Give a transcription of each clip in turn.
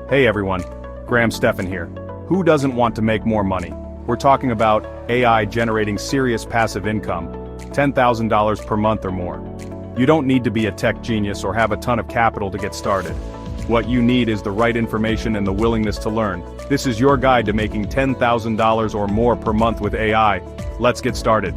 Hey everyone, Graham Stephan here. Who doesn't want to make more money? We're talking about AI generating serious passive income, $10,000 per month or more. You don't need to be a tech genius or have a ton of capital to get started. What you need is the right information and the willingness to learn. This is your guide to making $10,000 or more per month with AI. Let's get started.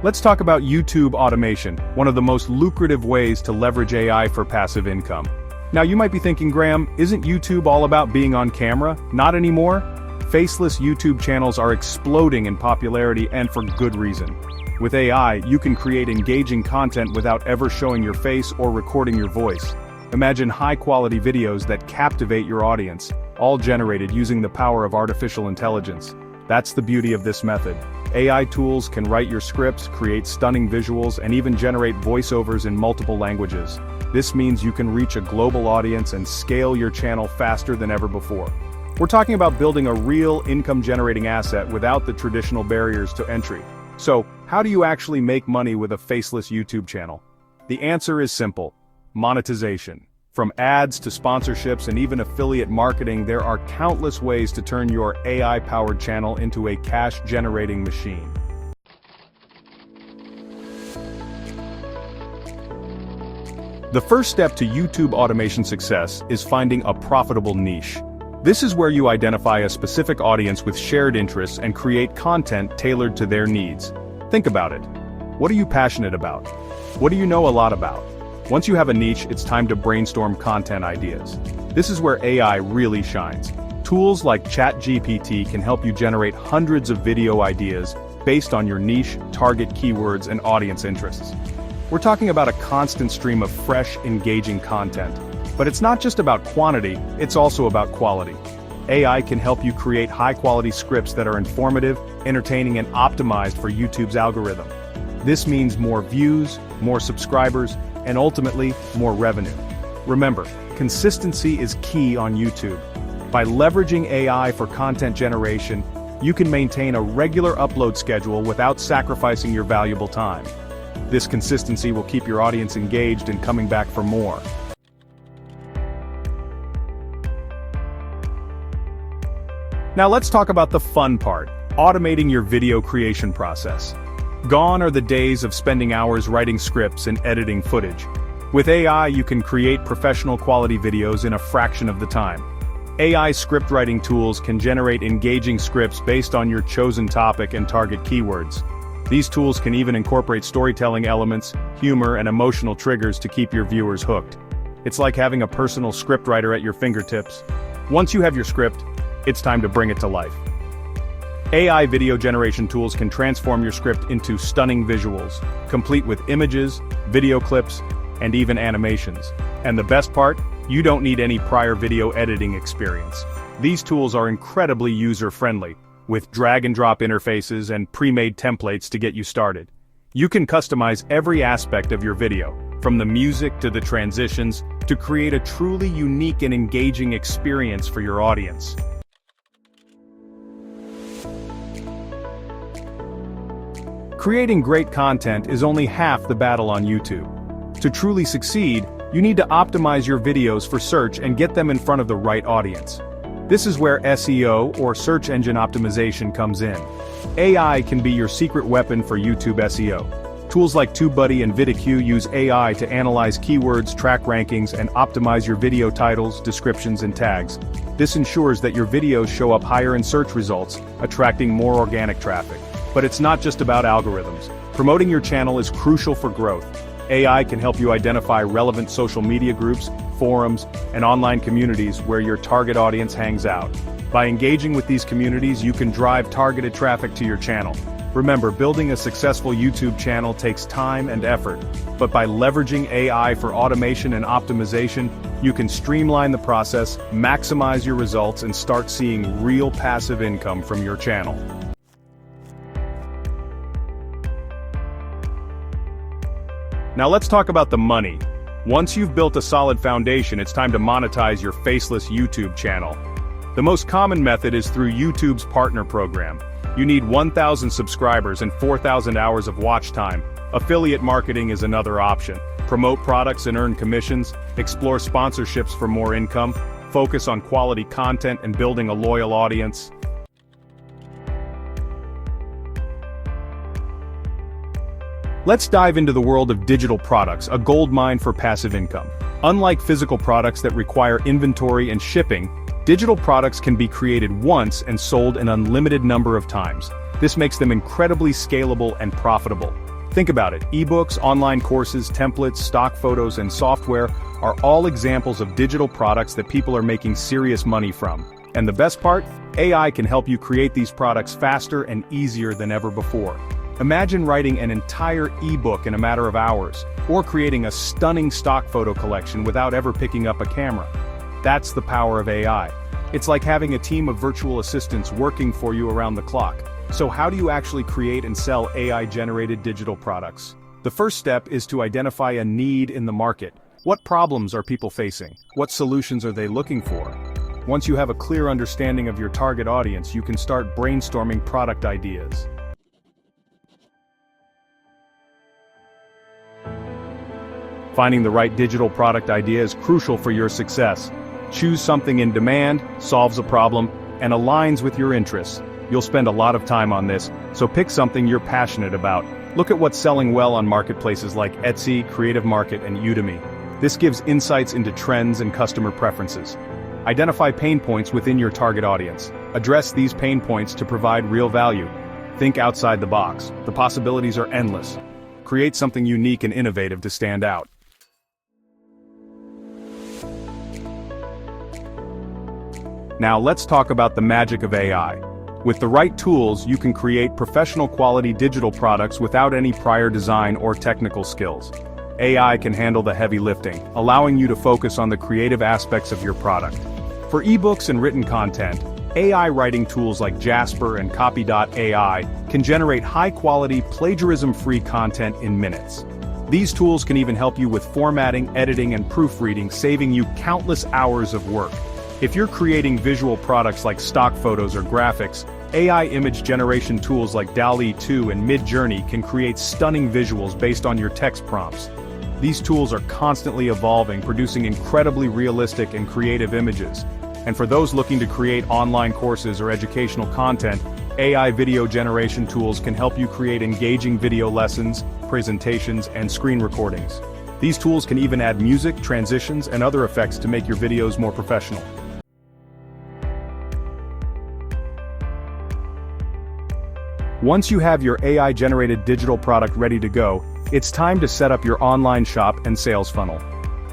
Let's talk about YouTube automation, one of the most lucrative ways to leverage AI for passive income. Now you might be thinking, Graham, isn't YouTube all about being on camera? Not anymore? Faceless YouTube channels are exploding in popularity, and for good reason. With AI, you can create engaging content without ever showing your face or recording your voice. Imagine high-quality videos that captivate your audience, all generated using the power of artificial intelligence. That's the beauty of this method. AI tools can write your scripts, create stunning visuals, and even generate voiceovers in multiple languages. This means you can reach a global audience and scale your channel faster than ever before. We're talking about building a real income-generating asset without the traditional barriers to entry. So, how do you actually make money with a faceless YouTube channel? The answer is simple: monetization. From ads to sponsorships and even affiliate marketing, there are countless ways to turn your AI-powered channel into a cash-generating machine. The first step to YouTube automation success is finding a profitable niche. This is where you identify a specific audience with shared interests and create content tailored to their needs. Think about it. What are you passionate about? What do you know a lot about? Once you have a niche, it's time to brainstorm content ideas. This is where AI really shines. Tools like ChatGPT can help you generate hundreds of video ideas based on your niche, target keywords, and audience interests. We're talking about a constant stream of fresh, engaging content. But it's not just about quantity, it's also about quality. AI can help you create high-quality scripts that are informative, entertaining, and optimized for YouTube's algorithm. This means more views, more subscribers, and ultimately, more revenue. Remember, consistency is key on YouTube. By leveraging AI for content generation, you can maintain a regular upload schedule without sacrificing your valuable time. This consistency will keep your audience engaged and coming back for more. Now let's talk about the fun part: automating your video creation process. Gone are the days of spending hours writing scripts and editing footage. With AI, you can create professional quality videos in a fraction of the time. AI script writing tools can generate engaging scripts based on your chosen topic and target keywords. These tools can even incorporate storytelling elements, humor, and emotional triggers to keep your viewers hooked. It's like having a personal scriptwriter at your fingertips. Once you have your script, it's time to bring it to life. AI video generation tools can transform your script into stunning visuals, complete with images, video clips, and even animations. And the best part? You don't need any prior video editing experience. These tools are incredibly user-friendly, with drag-and-drop interfaces and pre-made templates to get you started. You can customize every aspect of your video, from the music to the transitions, to create a truly unique and engaging experience for your audience. Creating great content is only half the battle on YouTube. To truly succeed, you need to optimize your videos for search and get them in front of the right audience. This is where SEO, or search engine optimization, comes in. AI can be your secret weapon for YouTube SEO. Tools like TubeBuddy and VidIQ use AI to analyze keywords, track rankings, and optimize your video titles, descriptions, and tags. This ensures that your videos show up higher in search results, attracting more organic traffic. But it's not just about algorithms. Promoting your channel is crucial for growth. AI can help you identify relevant social media groups, forums, and online communities where your target audience hangs out. By engaging with these communities, you can drive targeted traffic to your channel. Remember, building a successful YouTube channel takes time and effort, but by leveraging AI for automation and optimization, you can streamline the process, maximize your results, and start seeing real passive income from your channel. Now let's talk about the money. Once you've built a solid foundation, it's time to monetize your faceless YouTube channel. The most common method is through YouTube's partner program. You need 1,000 subscribers and 4,000 hours of watch time. Affiliate marketing is another option. Promote products and earn commissions, explore sponsorships for more income, focus on quality content and building a loyal audience. Let's dive into the world of digital products, a goldmine for passive income. Unlike physical products that require inventory and shipping, digital products can be created once and sold an unlimited number of times. This makes them incredibly scalable and profitable. Think about it, ebooks, online courses, templates, stock photos, and software are all examples of digital products that people are making serious money from. And the best part? AI can help you create these products faster and easier than ever before. Imagine writing an entire ebook in a matter of hours, or creating a stunning stock photo collection without ever picking up a camera. That's the power of AI. It's like having a team of virtual assistants working for you around the clock. So how do you actually create and sell AI-generated digital products? The first step is to identify a need in the market. What problems are people facing? What solutions are they looking for? Once you have a clear understanding of your target audience, you can start brainstorming product ideas. Finding the right digital product idea is crucial for your success. Choose something in demand, solves a problem, and aligns with your interests. You'll spend a lot of time on this, so pick something you're passionate about. Look at what's selling well on marketplaces like Etsy, Creative Market, and Udemy. This gives insights into trends and customer preferences. Identify pain points within your target audience. Address these pain points to provide real value. Think outside the box. The possibilities are endless. Create something unique and innovative to stand out. Now let's talk about the magic of AI. With the right tools, you can create professional quality digital products without any prior design or technical skills. AI can handle the heavy lifting, allowing you to focus on the creative aspects of your product. For ebooks and written content, AI writing tools like Jasper and Copy.ai can generate high-quality, plagiarism-free content in minutes. These tools can even help you with formatting, editing, and proofreading, saving you countless hours of work. If you're creating visual products like stock photos or graphics, AI image generation tools like DALL-E 2 and Mid-Journey can create stunning visuals based on your text prompts. These tools are constantly evolving, producing incredibly realistic and creative images. And for those looking to create online courses or educational content, AI video generation tools can help you create engaging video lessons, presentations, and screen recordings. These tools can even add music, transitions, and other effects to make your videos more professional. Once you have your AI-generated digital product ready to go, it's time to set up your online shop and sales funnel.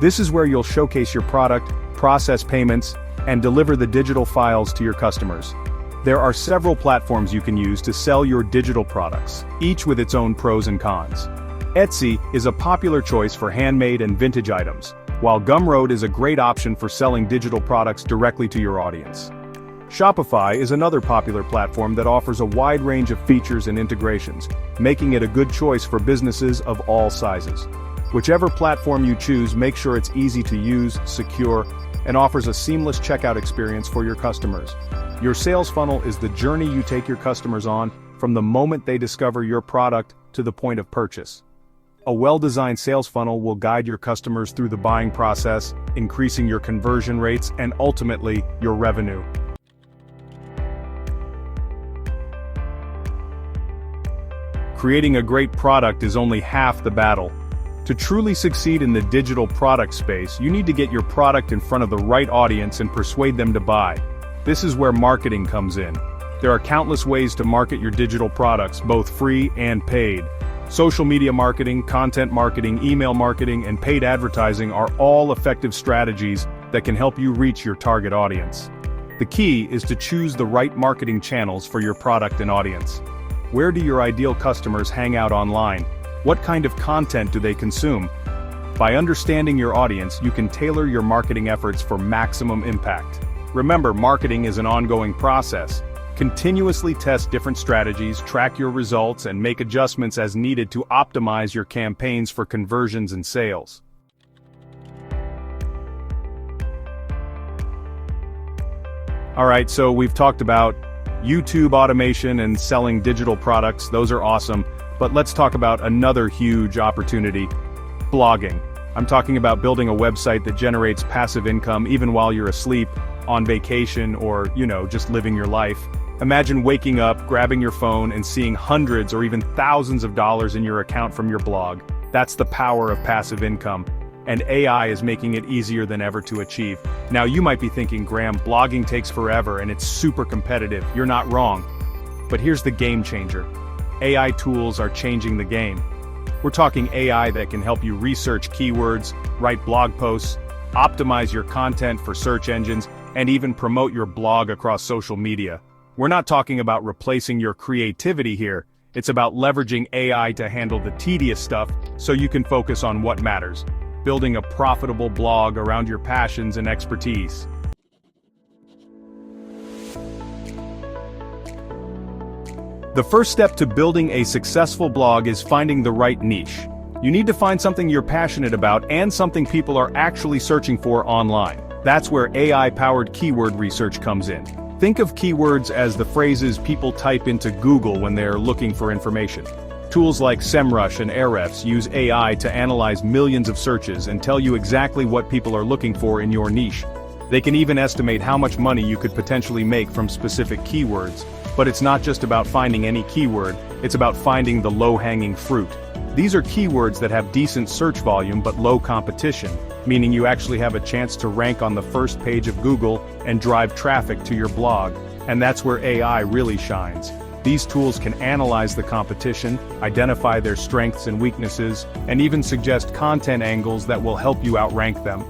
This is where you'll showcase your product, process payments, and deliver the digital files to your customers. There are several platforms you can use to sell your digital products, each with its own pros and cons. Etsy is a popular choice for handmade and vintage items, while Gumroad is a great option for selling digital products directly to your audience. Shopify is another popular platform that offers a wide range of features and integrations, making it a good choice for businesses of all sizes. Whichever platform you choose, make sure it's easy to use, secure, and offers a seamless checkout experience for your customers. Your sales funnel is the journey you take your customers on, from the moment they discover your product to the point of purchase. A well-designed sales funnel will guide your customers through the buying process, increasing your conversion rates and ultimately, your revenue. Creating a great product is only half the battle. To truly succeed in the digital product space, you need to get your product in front of the right audience and persuade them to buy. This is where marketing comes in. There are countless ways to market your digital products, both free and paid. Social media marketing, content marketing, email marketing, and paid advertising are all effective strategies that can help you reach your target audience. The key is to choose the right marketing channels for your product and audience. Where do your ideal customers hang out online? What kind of content do they consume? By understanding your audience, you can tailor your marketing efforts for maximum impact. Remember, marketing is an ongoing process. Continuously test different strategies, track your results, and make adjustments as needed to optimize your campaigns for conversions and sales. Alright, so we've talked about YouTube automation and selling digital products. Those are awesome, but let's talk about another huge opportunity: blogging. I'm talking about building a website that generates passive income even while you're asleep, on vacation, or, just living your life. Imagine waking up, grabbing your phone, and seeing hundreds or even thousands of dollars in your account from your blog. That's the power of passive income. And AI is making it easier than ever to achieve. Now you might be thinking, Graham, blogging takes forever and it's super competitive. You're not wrong. But here's the game changer. AI tools are changing the game. We're talking AI that can help you research keywords, write blog posts, optimize your content for search engines, and even promote your blog across social media. We're not talking about replacing your creativity here. It's about leveraging AI to handle the tedious stuff so you can focus on what matters. Building a profitable blog around your passions and expertise. The first step to building a successful blog is finding the right niche. You need to find something you're passionate about and something people are actually searching for online. That's where AI-powered keyword research comes in. Think of keywords as the phrases people type into Google when they're looking for information. Tools like SEMrush and Ahrefs use AI to analyze millions of searches and tell you exactly what people are looking for in your niche. They can even estimate how much money you could potentially make from specific keywords. But it's not just about finding any keyword, it's about finding the low-hanging fruit. These are keywords that have decent search volume but low competition, meaning you actually have a chance to rank on the first page of Google and drive traffic to your blog. And that's where AI really shines. These tools can analyze the competition, identify their strengths and weaknesses, and even suggest content angles that will help you outrank them.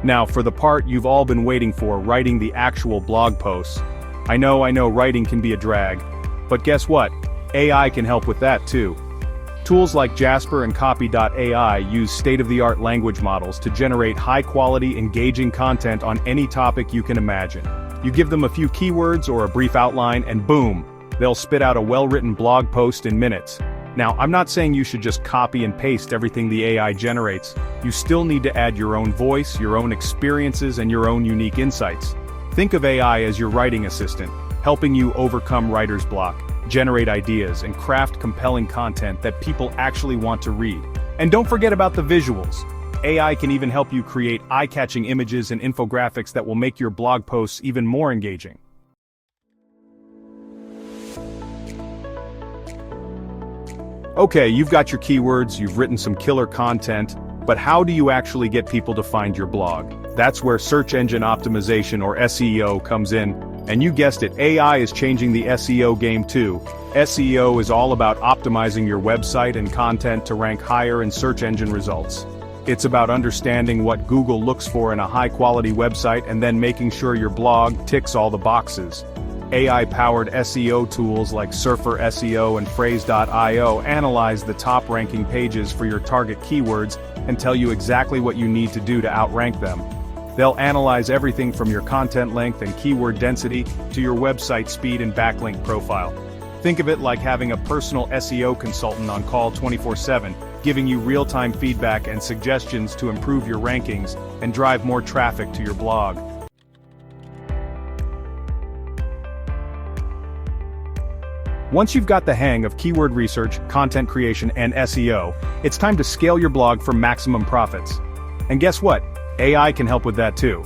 Now for the part you've all been waiting for, writing the actual blog posts. I know writing can be a drag, but guess what? AI can help with that too. Tools like Jasper and Copy.ai use state-of-the-art language models to generate high-quality, engaging content on any topic you can imagine. You give them a few keywords or a brief outline and boom, they'll spit out a well-written blog post in minutes. Now, I'm not saying you should just copy and paste everything the AI generates. You still need to add your own voice, your own experiences, and your own unique insights. Think of AI as your writing assistant, helping you overcome writer's block, generate ideas, and craft compelling content that people actually want to read. And don't forget about the visuals. AI can even help you create eye-catching images and infographics that will make your blog posts even more engaging. Okay, you've got your keywords, you've written some killer content, but how do you actually get people to find your blog? That's where search engine optimization or SEO comes in, and you guessed it, AI is changing the SEO game too. SEO is all about optimizing your website and content to rank higher in search engine results. It's about understanding what Google looks for in a high-quality website and then making sure your blog ticks all the boxes. AI-powered SEO tools like Surfer SEO and Phrase.io analyze the top-ranking pages for your target keywords and tell you exactly what you need to do to outrank them. They'll analyze everything from your content length and keyword density to your website speed and backlink profile. Think of it like having a personal SEO consultant on call 24/7, giving you real-time feedback and suggestions to improve your rankings and drive more traffic to your blog. Once you've got the hang of keyword research, content creation, and SEO, it's time to scale your blog for maximum profits. And guess what? AI can help with that too.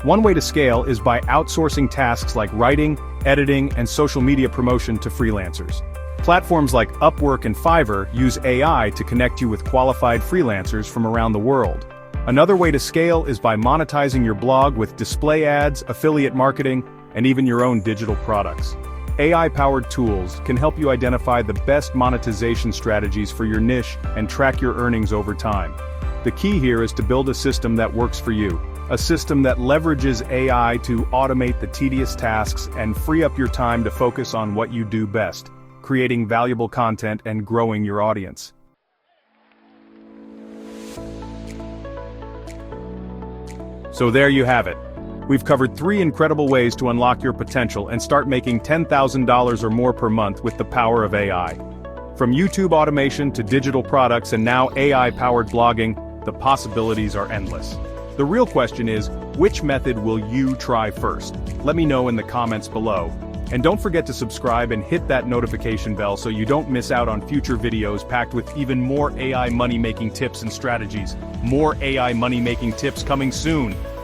One way to scale is by outsourcing tasks like writing, editing, and social media promotion to freelancers. Platforms like Upwork and Fiverr use AI to connect you with qualified freelancers from around the world. Another way to scale is by monetizing your blog with display ads, affiliate marketing, and even your own digital products. AI-powered tools can help you identify the best monetization strategies for your niche and track your earnings over time. The key here is to build a system that works for you, a system that leverages AI to automate the tedious tasks and free up your time to focus on what you do best, creating valuable content and growing your audience. So there you have it. We've covered 3 incredible ways to unlock your potential and start making $10,000 or more per month with the power of AI. From YouTube automation to digital products and now AI-powered blogging, the possibilities are endless. The real question is, which method will you try first? Let me know in the comments below. And don't forget to subscribe and hit that notification bell so you don't miss out on future videos packed with even more AI money-making tips and strategies. More AI money-making tips coming soon.